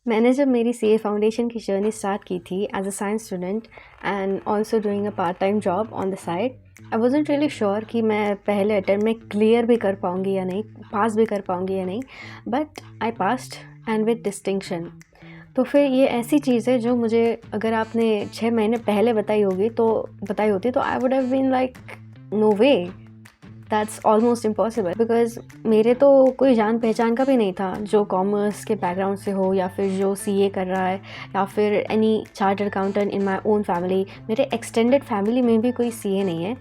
मैंने जब मेरी सीए फाउंडेशन की जर्नी स्टार्ट की थी as a science student and also doing a part time job on the side, I wasn't really sure कि मैं पहले अटेम्प्ट में क्लियर भी कर पाऊँगी या नहीं, पास भी कर पाऊँगी या नहीं, but I passed and with distinction. तो फिर ये ऐसी चीज़ है जो मुझे अगर आपने 6 महीने पहले बताई होती तो I would have been like no way, that's almost impossible, because मेरे तो कोई जान पहचान का भी नहीं था जो कॉमर्स के बैकग्राउंड से हो या फिर जो सीए कर रहा है या फिर any chartered accountant in my own family. मेरे एक्सटेंडेड फैमिली में भी कोई सीए नहीं है,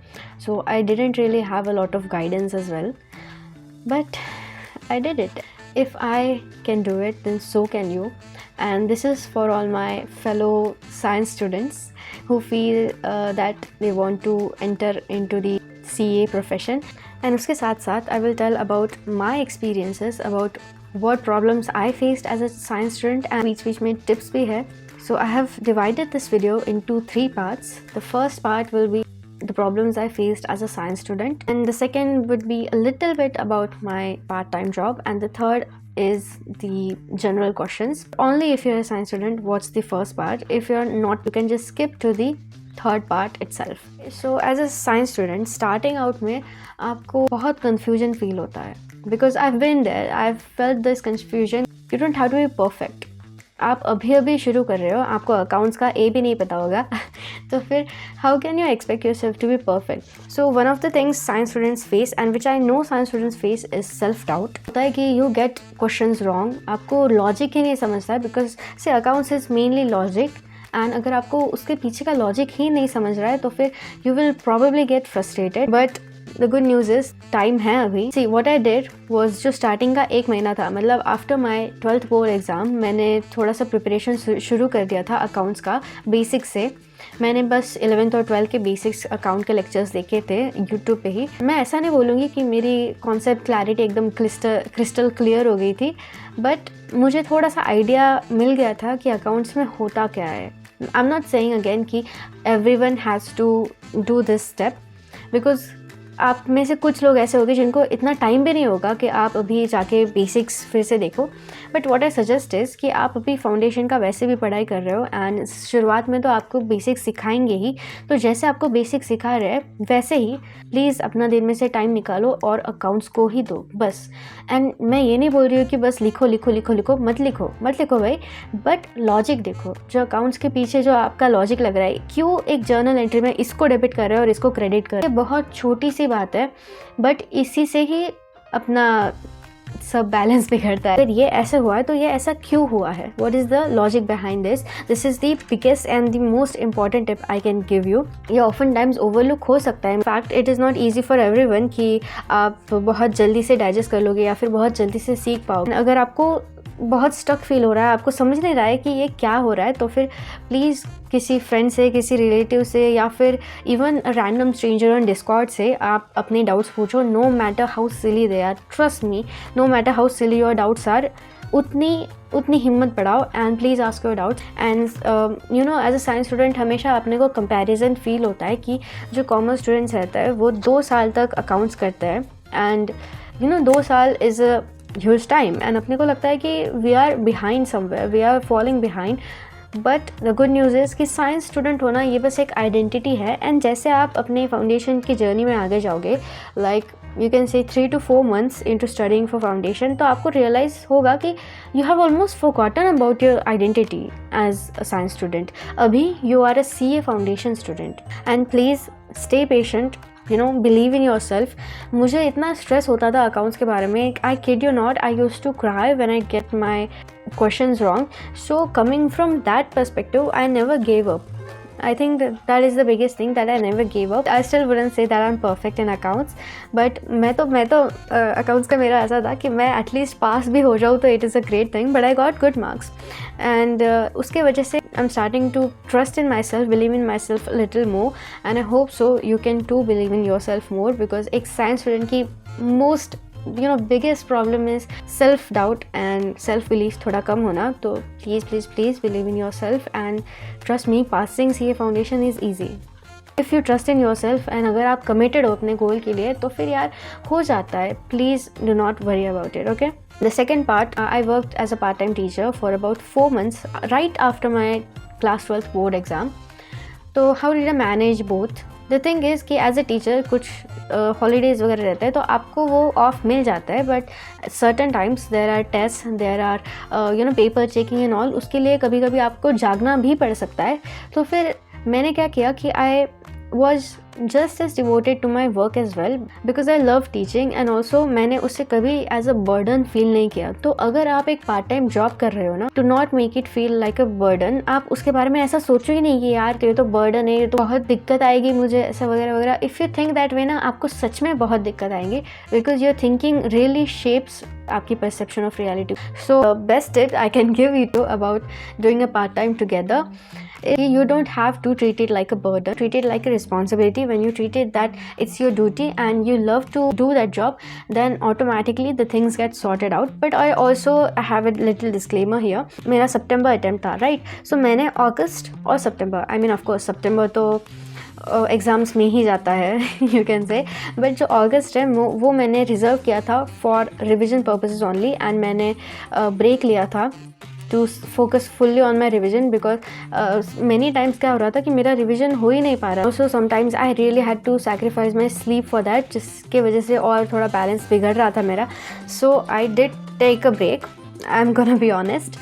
so I didn't really have a lot of guidance as well, but I did it. If I can do it, then so can you. And this is for all my fellow science students who feel that they want to enter into the CA profession. And उसके साथ साथ I will tell about my experiences, about what problems I faced as a science student, and बीच में tips भी है. So I have divided this video into 3 parts. The first part will be the problems I faced as a science student, and the second would be a little bit about my part-time job, and the third is the general questions. Only if you're a science student, watch the first part. If you're not, you can just skip to the third part itself. So as a science student, starting out में आपको बहुत confusion feel होता है, because I've been there, I've felt this confusion. You don't have to be perfect. आप अभी शुरू कर रहे हो, आपको अकाउंट्स का ए भी नहीं पता होगा तो फिर how can you expect yourself to be perfect? So one of the things science students face and which I know science students face is self doubt. होता है कि यू गेट क्वेश्चंस रॉन्ग, आपको logic ही नहीं समझता है, because say accounts is mainly logic, and अगर आपको उसके पीछे का लॉजिक ही नहीं समझ रहा है तो फिर you will probably get frustrated. But the good news is time है अभी। See what I did was, जो स्टार्टिंग का 1 महीना था, मतलब after my 12th board exam, मैंने थोड़ा सा प्रिपरेशन शुरू कर दिया था अकाउंट्स का बेसिक से। मैंने बस 11th और 12th के बेसिक्स अकाउंट के लेक्चर्स देखे थे यूट्यूब पे ही। मैं ऐसा नहीं बोलूँगी कि मेरी कॉन्सेप्ट क्लैरिटी एकदम क्रिस्टल क्लियर हो गई थी, बट मुझे थोड़ा सा आइडिया मिल गया था कि अकाउंट्स में होता क्या है। I am not saying again कि everyone has to do this step, because आप में से कुछ लोग ऐसे होंगे जिनको इतना टाइम भी नहीं होगा कि आप अभी जाके बेसिक्स फिर से देखो। But what I suggest is कि आप अभी फाउंडेशन का वैसे भी पढ़ाई कर रहे हो, एंड शुरुआत में तो आपको बेसिक्स सिखाएंगे ही, तो जैसे आपको बेसिक्स सिखा रहे हैं वैसे ही प्लीज़ अपना दिन में से टाइम निकालो और अकाउंट्स को ही दो बस। एंड मैं ये नहीं बोल रही हूँ कि बस लिखो लिखो लिखो लिखो, मत लिखो भाई, बट लॉजिक देखो। जो अकाउंट्स के पीछे जो आपका लॉजिक लग रहा है, क्यों एक जर्नल एंट्री में इसको डेबिट कर रहे हो और इसको क्रेडिट कर रहे हो, बहुत छोटी सी बात है, बट इसी से ही अपना सब बैलेंस बिगड़ता है। अगर ये ऐसे हुआ है तो ये ऐसा क्यों हुआ है, what is the logic behind this? This is the biggest and the most important tip I can give you. ये ऑफन टाइम्स ओवरलुक हो सकता है। In fact it is not easy for everyone कि आप बहुत जल्दी से डाइजेस्ट कर लोगे या फिर बहुत जल्दी से सीख पाओगे। अगर आपको बहुत स्टक फील हो रहा है, आपको समझ नहीं रहा है कि ये क्या हो रहा है, तो फिर प्लीज़ किसी फ्रेंड से, किसी रिलेटिव से, या फिर even random stranger on Discord से आप अपने डाउट्स पूछो। No matter how silly they are, trust me, no matter how silly your doubts are, उतनी हिम्मत बढ़ाओ and please ask your doubts. And you know, as a science student हमेशा अपने को कंपैरिजन फील होता है कि जो कॉमर्स स्टूडेंट्स रहता है वो 2 साल तक अकाउंट्स करते हैं, एंड यू नो 2 साल is a huge time, and अपने को लगता है कि we are behind somewhere, we are following behind. But the good news is कि साइंस स्टूडेंट होना ये बस एक आइडेंटिटी है, एंड जैसे आप अपने फाउंडेशन की जर्नी में आगे जाओगे, लाइक यू कैन से 3 to 4 months into studying for foundation, तो आपको रियलाइज़ होगा कि you have almost forgotten about your identity as a science student. अभी you are a CA foundation student, and please stay patient, you know, believe in yourself. मुझे इतना stress होता था accounts के बारे में, I kid you not, I used to cry when I get my questions wrong. So coming from that perspective, I never gave up. I think that is the biggest thing, that I never gave up. I still wouldn't say that I'm perfect in accounts, but मैं तो accounts का मेरा ऐसा था कि मैं at least pass भी हो जाऊँ तो it is a great thing, but I got good marks, and उसके वजह से I'm starting to trust in myself, believe in myself a little more, and I hope so you can too believe in yourself more, because एक science student की most biggest problem is self doubt and self belief थोड़ा कम होना। तो please believe in yourself, and trust me, passing CA foundation is easy. If you trust in your self and अगर आप committed हो अपने गोल के लिए तो फिर यार हो जाता है. Please do not worry about it. Okay. The second part, I worked as a part-time teacher for about 4 months right after my class 12th board exam. तो how did I manage both? The thing is कि as a teacher कुछ holidays वगैरह रहते हैं तो आपको वो of मिल जाता है, but certain times there are test, there are paper checking and all, उसके लिए कभी कभी आपको जागना भी पड़ सकता है. तो फिर मैंने क्या किया कि आई was just as devoted to my work as well because I love teaching and also मैंने उससे कभी as a burden feel नहीं किया. तो अगर आप एक पार्ट टाइम जॉब कर रहे हो ना, to not make it feel like a burden, आप उसके बारे में ऐसा सोचो ही नहीं कि यार ये तो बर्डन है, ये तो बहुत दिक्कत आएगी मुझे, ऐसा वगैरह वगैरह. If you think that way ना, आपको सच में बहुत दिक्कत आएंगी because your thinking really shapes आपकी perception of reality. So best tip I can give you to about doing a part time together, you don't have to treat it like a burden, treat it like a responsibility. When you treat it that it's your duty and you love to do that job, then automatically the things get sorted out. But I also have a little disclaimer here. मेरा सितंबर attempt था, right. सो मैंने अगस्त और सितंबर, I mean of course सितंबर तो exams में ही जाता है you can से, but जो अगस्त है वो मैंने रिज़र्व किया था for revision purposes only. And मैंने ब्रेक लिया था to focus fully on my revision because many times क्या हो रहा था कि मेरा रिविजन हो ही नहीं पा रहा. So sometimes I really had to sacrifice my sleep for that, जिसके वजह से और थोड़ा बैलेंस बिगड़ रहा था मेरा. So I did take a break, I am gonna be honest.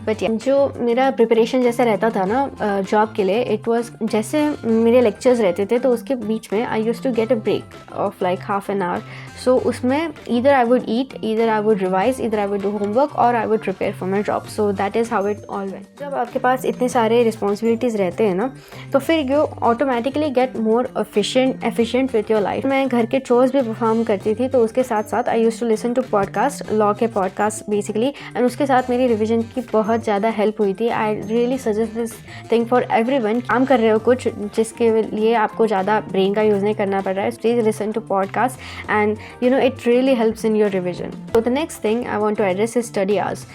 But जो मेरा प्रिपरेशन जैसा रहता था ना जॉब के लिए, इट वाज जैसे मेरे लेक्चर्स रहते थे तो उसके बीच में I used to get a break of like half an hour. So उसमें either I would eat, either I would revise, either I would do homework और I would prepare for my job. So that is how it all went. जब आपके पास इतने सारे responsibilities रहते हैं ना, तो फिर you automatically get more efficient with your life. मैं घर के चोर्स भी परफॉर्म करती थी, तो उसके साथ साथ I used to listen to podcast, law के पॉडकास्ट बेसिकली, एंड उसके साथ मेरी रिविजन की बहुत ज़्यादा हेल्प हुई थी. I really suggest this thing for everyone. काम कर रहे हो कुछ जिसके लिए आपको ज़्यादा ब्रेन का यूज़ नहीं करना पड़ रहा है, please listen to podcast and you know it really helps in your revision. So the next thing I want to address is study hours.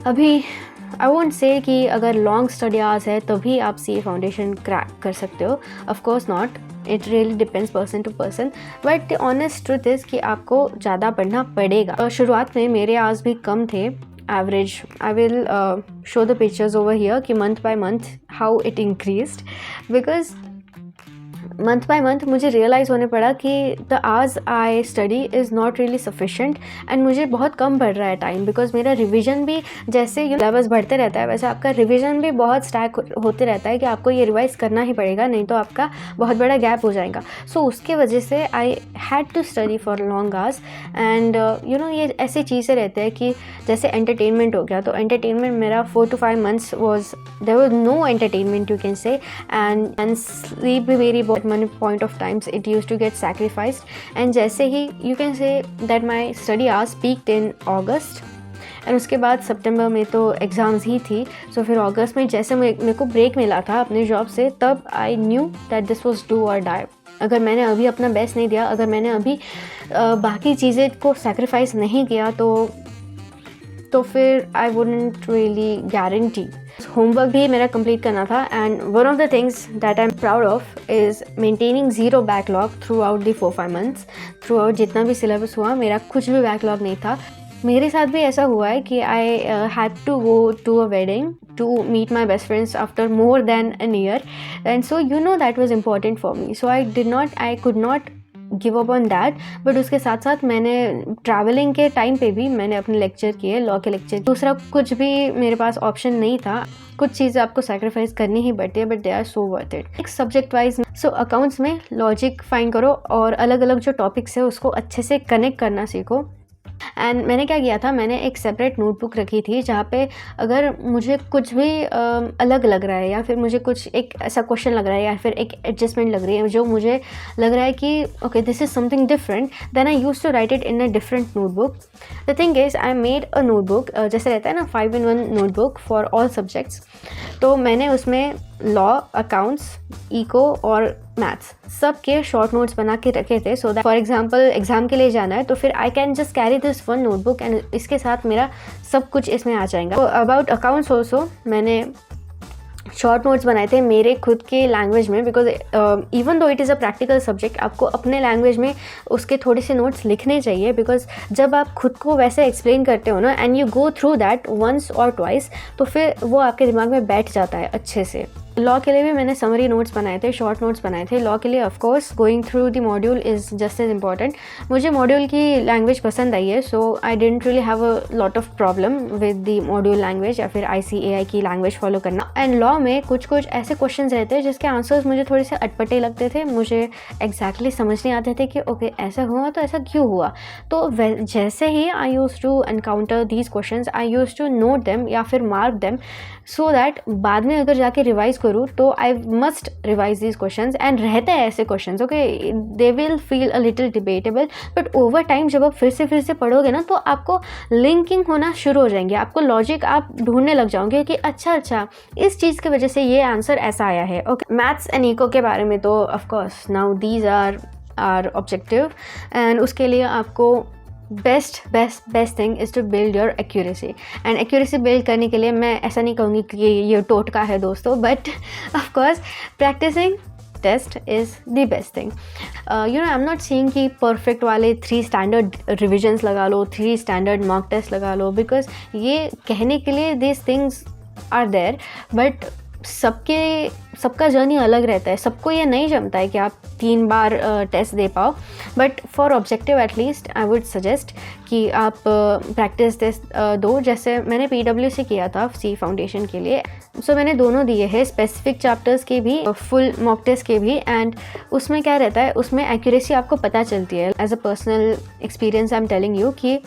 अभी आई वोंट से कि अगर लॉन्ग स्टडी आवर्स है तभी आप CA फाउंडेशन क्रैक कर सकते हो. Of course not, it really depends person to person, but the honest truth is कि आपको ज़्यादा पढ़ना पड़ेगा. शुरुआत में मेरे आवर्स भी कम थे. Average, I will show the pictures over here कि month by month how it increased, because month by month मुझे रियलाइज़ होने पड़ा कि the hours I study is not really sufficient and मुझे बहुत कम पड़ रहा है टाइम. बिकॉज मेरा रिविज़न भी जैसे लेवल्स बढ़ते रहता है वैसे आपका रिविज़न भी बहुत स्टैक होते रहता है कि आपको ये रिवाइज़ करना ही पड़ेगा, नहीं तो आपका बहुत बड़ा गैप हो जाएगा. सो उसके वजह से I had to study for long hours. And you know ये ऐसी चीज़ें रहते हैं कि जैसे एंटरटेनमेंट हो गया, तो एंटरटेनमेंट मेरा 4 to 5 months there was no entertainment you can say, and sleep भी मेरी many point of times it used to get sacrificed. And जैसे ही you can say that my study hours peaked in August, and उसके बाद सितंबर में तो exams ही थी. सो फिर अगस्त में जैसे मेरे को ब्रेक मिला था अपने जॉब से, तब I knew that this was do और डाई. अगर मैंने अभी अपना बेस्ट नहीं दिया, अगर मैंने अभी बाकी चीज़ें को सैक्रिफाइस नहीं किया तो फिर I wouldn't really guarantee. Homework भी मेरा कंप्लीट करना था, and one of the things that I am proud of is maintaining 0 backlog through out the 4-5 months. Through out जितना भी सिलेबस हुआ मेरा कुछ भी बैकलॉग नहीं था. मेरे साथ भी ऐसा हुआ है कि I had to go to a wedding to meet my best friends after more than an year, and so you know that was important for me. So I could not give up on that. But उसके साथ साथ मैंने travelling के time पे भी मैंने अपने lecture किए, लॉ के लेक्चर. दूसरा कुछ भी मेरे पास ऑप्शन नहीं था. कुछ चीज़ें आपको सैक्रिफाइस करनी ही पड़ती है, but they are so worth it. एक सब्जेक्ट वाइज सो अकाउंट्स में लॉजिक फाइंड करो और अलग अलग जो टॉपिक्स है उसको अच्छे से कनेक्ट करना सीखो. एंड मैंने क्या किया था, मैंने एक सेपरेट नोटबुक रखी थी जहाँ पे अगर मुझे कुछ भी अलग लग रहा है, या फिर मुझे कुछ एक ऐसा क्वेश्चन लग रहा है, या फिर एक एडजस्टमेंट लग रही है जो मुझे लग रहा है कि okay this is something different, then I use to write it in a different notebook. The thing is I made a notebook, जैसे रहता है ना 5-in-1 notebook for all subjects. तो मैंने उसमें लॉ, अकाउंट्स, इको और मैथ्स सब के शॉर्ट नोट्स बना के रखे थे. So that for example exam के लिए जाना है तो फिर I can just carry this one notebook and इसके साथ मेरा सब कुछ इसमें आ जाएगा. तो अबाउट अकाउंट्स ऑल्सो मैंने शॉर्ट नोट्स बनाए थे मेरे खुद के लैंग्वेज में, because even though it is a practical subject, आपको अपने लैंग्वेज में उसके थोड़े से नोट्स लिखने चाहिए, बिकॉज जब आप खुद को वैसे एक्सप्लेन करते हो ना and you go through that once और ट्वाइस, तो फिर वो आपके दिमाग में बैठ जाता है अच्छे से। लॉ के लिए भी मैंने समरी नोट्स बनाए थे, शॉर्ट नोट्स बनाए थे। लॉ के लिए of course going through the module is just as important. मुझे मॉड्यूल की लैंग्वेज पसंद आई है, so I didn't really have a lot of problem with the module language या फिर ICAI की लैंग्वेज फॉलो करना। एंड लॉ में कुछ कुछ ऐसे क्वेश्चंस रहते हैं जिसके आंसर्स मुझे थोड़े से अटपटे लगते थे, मुझे एग्जैक्टली समझ नहीं आते थे कि ओके ऐसा हुआ तो ऐसा क्यों हुआ। तो जैसे ही I use to encounter these questions I use to note them या फिर मार्क देम, सो दैट बाद में अगर जाके रिवाइज करूँ तो I must revise these questions. And रहते हैं ऐसे questions, okay they will feel a little debatable, but over time जब आप फिर से पढ़ोगे ना तो आपको लिंकिंग होना शुरू हो जाएंगे, आपको लॉजिक आप ढूंढने लग जाओगे कि अच्छा इस चीज़ की वजह से ये आंसर ऐसा आया है। ओके मैथ्स एंड इको के बारे में तो of course now these are objective, and उसके लिए आपको best thing is to build your accuracy. And accuracy build करने के लिए मैं ऐसा नहीं कहूँगी कि ये टोटका है दोस्तों, but of course practising test is the best thing. You know I am not seeing कि परफेक्ट वाले 3 स्टैंडर्ड रिविजन्स लगा लो, 3 स्टैंडर्ड मॉक टेस्ट लगा लो, बिकॉज ये कहने के लिए this things are there, but सबका जर्नी अलग रहता है, सबको ये नहीं जमता है कि आप 3 बार टेस्ट दे पाओ। But for objective at least I would suggest कि आप प्रैक्टिस टेस्ट दो, जैसे मैंने PWC किया था C फाउंडेशन के लिए। सो मैंने दोनों दिए हैं, स्पेसिफिक चैप्टर्स के भी, फुल मॉक टेस्ट के भी। एंड उसमें क्या रहता है, उसमें एक्यूरेसी आपको पता चलती है। As a personal experience I am telling you कि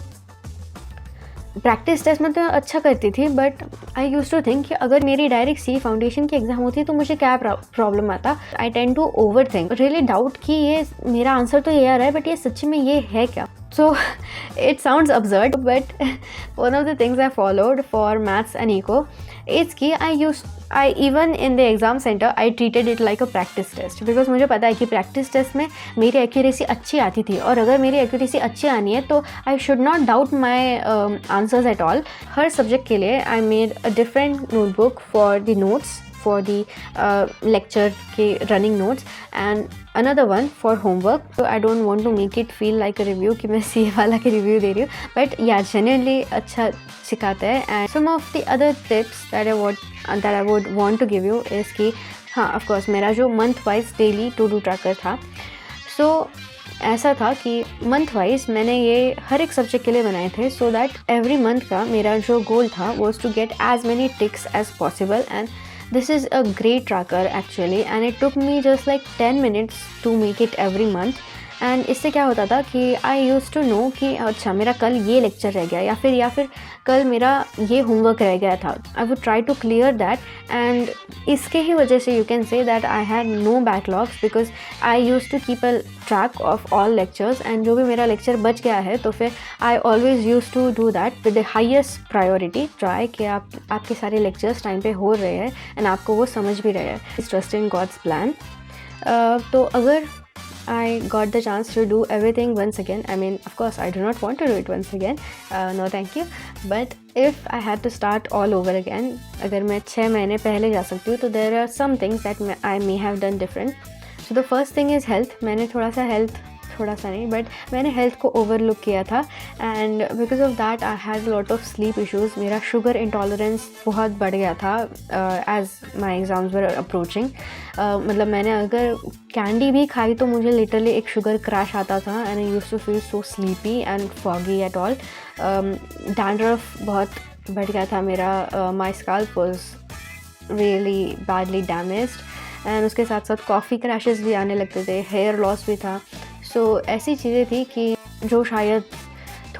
प्रैक्टिस टेस्ट में तो अच्छा करती थी, but I use to think कि अगर मेरी डायरेक्ट C फाउंडेशन की एग्जाम होती तो मुझे क्या प्रॉब्लम आता। I tend to overthink, really doubt कि ये मेरा आंसर तो ये आ रहा है, बट ये सच्ची में ये है क्या। So it sounds absurd, but one of the things I followed for maths and eco is कि I even in the exam center I treated it like a practice test, because मुझे पता है कि practice test में मेरी accuracy अच्छी आती थी, और अगर मेरी accuracy अच्छी आनी है तो I should not doubt my answers at all। Her subject के लिए I made a different notebook for the notes, for the lecture के running notes, and another one for homework। So I don't want to make it feel like a review कि मैं CA वाला के review दे रही हूँ, but yeah genuinely अच्छा सिखाता है। And some of the other tips that I would want to give you is कि हाँ of course मेरा जो month wise daily to do tracker था, so ऐसा था कि मंथ वाइज मैंने ये हर एक सब्जेक्ट के लिए बनाए थे, सो दैट एवरी मंथ का मेरा जो गोल था was to get as many ticks as possible। And this is a great tracker actually, and it took me just like 10 minutes to make it every month। And इससे क्या होता था कि आई use to know कि अच्छा मेरा कल ये लेक्चर रह गया, या फिर कल मेरा ये होमवर्क रह गया था। I would try to clear that, and इसके ही वजह से you can say that I had no backlogs, because I use to keep a track of all lectures. And जो भी मेरा लेक्चर बच गया है तो फिर I always use to do that with the highest priority, try कि आपके सारे लेक्चर्स टाइम पे हो रहे हैं एंड आपको वो समझ भी रहे हैं। It's trust in God's plan. तो अगर I got the chance to do everything once again, I mean of course I do not want to do it once again, no thank you, but if I had to start all over again, अगर मैं 6 महीने पहले जा सकती हूँ तो there are some things that I may have done different। So the first thing is health। मैंने थोड़ा सा नहीं बट मैंने हेल्थ को ओवरलुक किया था, and because of that I had lot of sleep issues. मेरा शुगर इंटॉलरेंस बहुत बढ़ गया था as my exams were approaching. मतलब मैंने अगर कैंडी भी खाई तो मुझे लिटरली एक शुगर क्रैश आता था, and I used to feel so sleepy and foggy at all. Dandruff बहुत बढ़ गया था मेरा, my scalp was really badly damaged, and उसके साथ साथ कॉफ़ी क्रैशेस भी आने लगते थे, हेयर लॉस भी था। सो ऐसी चीज़ें थी कि जो शायद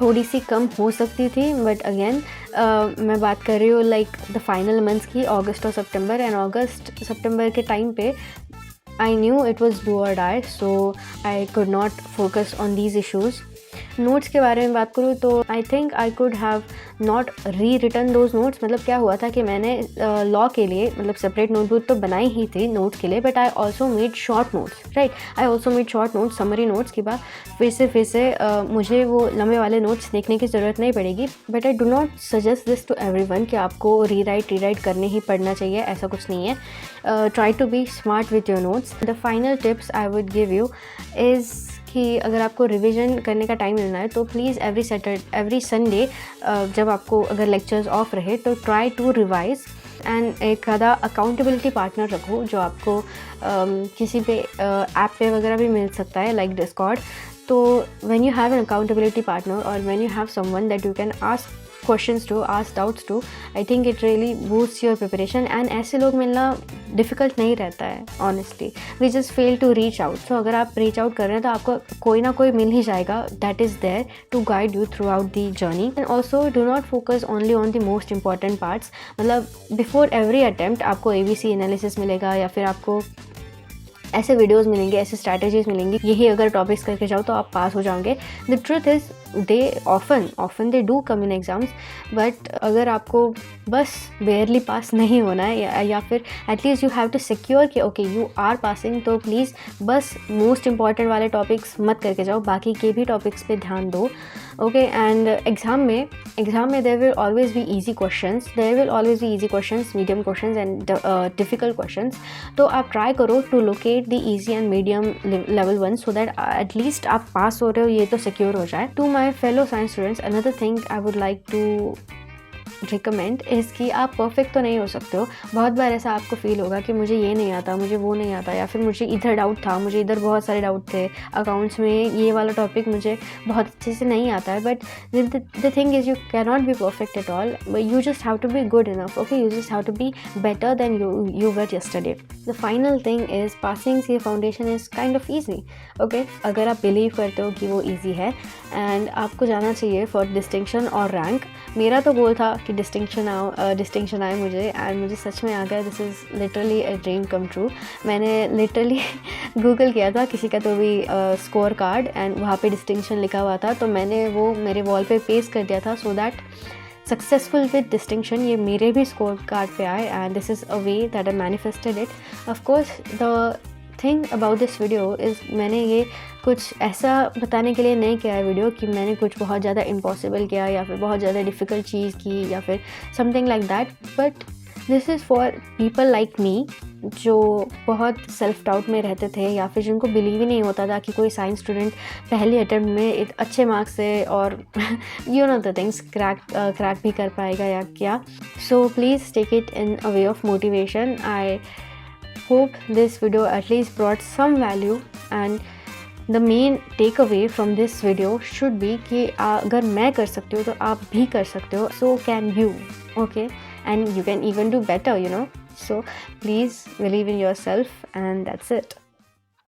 थोड़ी सी कम हो सकती थी, बट अगेन मैं बात कर रही हूँ लाइक द फाइनल मंथ्स की, अगस्त और सितंबर। एंड अगस्त सितंबर के टाइम पे I knew it was do और die, so I could not focus on these issues. Notes के बारे में बात करूँ तो I think I could have not rewritten those notes. मतलब क्या हुआ था कि मैंने लॉ के लिए मतलब सेपरेट नोटबुक तो बनाई ही थी नोट्स के लिए, but I also made short notes, right. I also made short notes, summary notes की बात फिर से मुझे वो लंबे वाले नोट्स देखने की ज़रूरत नहीं पड़ेगी। But I do not suggest this to everyone कि आपको रीराइट करने ही पड़ना चाहिए, ऐसा कुछ नहीं है। Try to be smart with your notes. The final tips I would give you is कि अगर आपको रिवीजन करने का टाइम मिलना है तो प्लीज़ एवरी संडे जब आपको अगर लेक्चर्स ऑफ रहे तो ट्राई टू रिवाइज। एंड एक आधा अकाउंटेबिलिटी पार्टनर रखो जो आपको किसी पे ऐप पे वगैरह भी मिल सकता है, लाइक डिस्कॉर्ड। तो when you have an accountability partner और when you have someone that you can ask questions to, ask doubts to, I think it really boosts your preparation. And ऐसे लोग मिलना डिफ़िकल्ट नहीं रहता है, honestly. We just fail to reach out. So अगर आप reach out कर रहे हैं तो आपको कोई ना कोई मिल ही जाएगा that is there to guide you throughout the journey. And also do not focus only on the most important parts. मतलब बिफोर एवरी अटेम्प्ट आपको ABC एनालिसिस मिलेगा या फिर आपको ऐसे वीडियोस मिलेंगे, ऐसे स्ट्रैटेजीज मिलेंगी, यही अगर टॉपिक्स करके जाओ तो आप पास हो जाओगे। The truth is they often they do come in exams, but अगर आपको बस बेयरली पास नहीं होना है या फिर at least you have to secure कि ओके यू आर पासिंग, तो प्लीज़ बस मोस्ट इंपॉर्टेंट वाले टॉपिक्स मत करके जाओ, बाकी के भी टॉपिक्स पे ध्यान दो, ओके। एंड एग्ज़ाम में there will always be easy questions, medium questions and difficult questions. तो आप ट्राई करो to locate the easy and medium level one so that at least आप पास हो रहे हो, ये तो सिक्योर हो जाए। To my fellow science students, another thing I would like to recommend is कि आप परफेक्ट तो नहीं हो सकते हो। बहुत बार ऐसा आपको फील होगा कि मुझे ये नहीं आता, मुझे वो नहीं आता, या फिर मुझे इधर डाउट था, मुझे इधर बहुत सारे डाउट थे, अकाउंट्स में ये वाला टॉपिक मुझे बहुत अच्छे से नहीं आता है। But the thing is you can not be perfect at all, you just have to be good enough, okay. You just have to be better than you were yesterday. The final thing is passing CA foundation is kind of easy, okay. अगर आप believe करते हो कि वो easy है and आपको जाना चाहिए फॉर डिस्टिंक्शन और रैंक। मेरा तो गोल था कि डिस्टिंक्शन आए मुझे, एंड मुझे सच में आ गया। This is literally a dream come true. मैंने लिटरली गूगल किया था किसी का तो भी स्कोर कार्ड, एंड वहाँ पे डिस्टिंक्शन लिखा हुआ था, तो मैंने वो मेरे वॉल पे पेस्ट कर दिया था so that successful with distinction ये मेरे भी स्कोर कार्ड पे आए। And this is a way that I manifested it. Of course the thing about this video is मैंने ये कुछ ऐसा बताने के लिए नहीं किया है वीडियो कि मैंने कुछ बहुत ज़्यादा इम्पॉसिबल किया या फिर बहुत ज़्यादा डिफ़िकल्ट चीज़ की या फिर something like that, but this is for people like me जो बहुत सेल्फ डाउट में रहते थे या फिर जिनको बिलीव ही नहीं होता था कि कोई साइंस स्टूडेंट पहले अटेम्प्ट में अच्छे मार्क्स से और you know the things crack भी कर पाएगा या क्या। So please take it in a way of motivation. I hope this video at least brought some value, and the main takeaway from this video should be कि अगर मैं कर सकती हूँ तो आप भी कर सकते हो, so can you, okay, and you can even do better, you know, so please believe in yourself, and that's it.